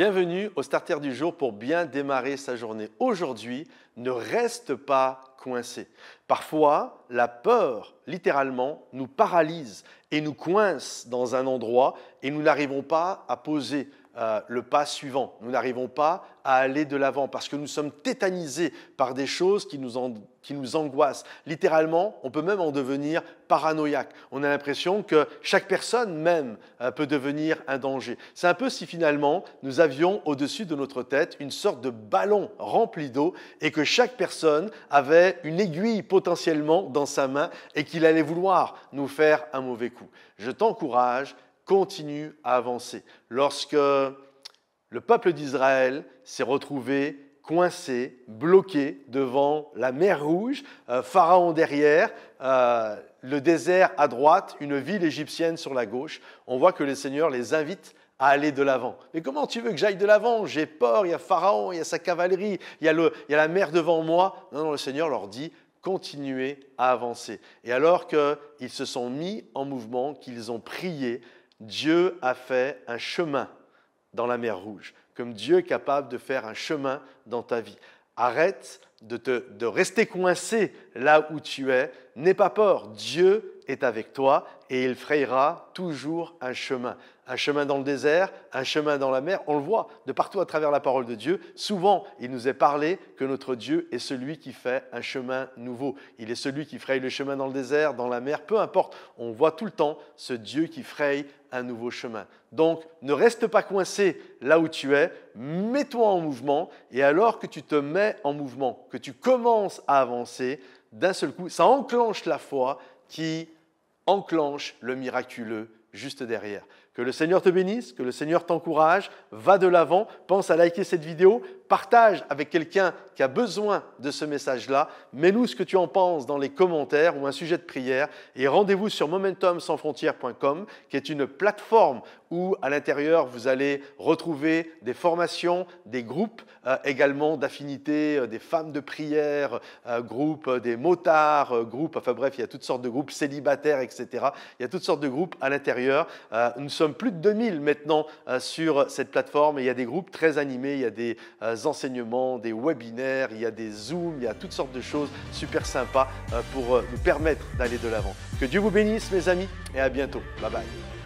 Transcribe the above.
Bienvenue au Starter du jour pour bien démarrer sa journée. Aujourd'hui, ne reste pas coincé. Parfois, la peur, littéralement, nous paralyse et nous coince dans un endroit et nous n'arrivons pas à poser le pas suivant. Nous n'arrivons pas à aller de l'avant parce que nous sommes tétanisés par des choses qui nous angoissent. Littéralement, on peut même en devenir paranoïaque. On a l'impression que chaque personne même peut devenir un danger. C'est un peu si finalement nous avions au-dessus de notre tête une sorte de ballon rempli d'eau et que chaque personne avait une aiguille potentiellement dans sa main et qu'il allait vouloir nous faire un mauvais coup. Je t'encourage, continue à avancer. Lorsque le peuple d'Israël s'est retrouvé coincé, bloqué devant la mer Rouge, Pharaon derrière, le désert à droite, une ville égyptienne sur la gauche, on voit que le Seigneur les invite à aller de l'avant. Mais comment tu veux que j'aille de l'avant? J'ai peur, il y a Pharaon, il y a sa cavalerie, il y a la mer devant moi. Non, le Seigneur leur dit, continuez à avancer. Et alors qu'ils se sont mis en mouvement, qu'ils ont prié, Dieu a fait un chemin dans la mer Rouge, comme Dieu est capable de faire un chemin dans ta vie. Arrête de rester coincé là où tu es. N'aie pas peur, Dieu est avec toi et il frayera toujours un chemin. Un chemin dans le désert, un chemin dans la mer. On le voit de partout à travers la parole de Dieu. Souvent, il nous est parlé que notre Dieu est celui qui fait un chemin nouveau. Il est celui qui fraye le chemin dans le désert, dans la mer, peu importe. On voit tout le temps ce Dieu qui fraye un nouveau chemin. Donc, ne reste pas coincé là où tu es, mets-toi en mouvement et alors que tu te mets en mouvement, que tu commences à avancer, d'un seul coup, ça enclenche la foi qui enclenche le miraculeux juste derrière. Que le Seigneur te bénisse, que le Seigneur t'encourage, va de l'avant, pense à liker cette vidéo, partage avec quelqu'un qui a besoin de ce message-là, mets-nous ce que tu en penses dans les commentaires ou un sujet de prière et rendez-vous sur momentumsansfrontières.com qui est une plateforme où à l'intérieur vous allez retrouver des formations, des groupes également d'affinités, des femmes de prière, groupes des motards, groupes, enfin bref, il y a toutes sortes de groupes célibataires, etc. Il y a toutes sortes de groupes à l'intérieur. Nous sommes plus de 2000 maintenant sur cette plateforme et il y a des groupes très animés, il y a des enseignements, des webinaires, il y a des Zooms, il y a toutes sortes de choses super sympas pour nous permettre d'aller de l'avant. Que Dieu vous bénisse mes amis et à bientôt. Bye bye.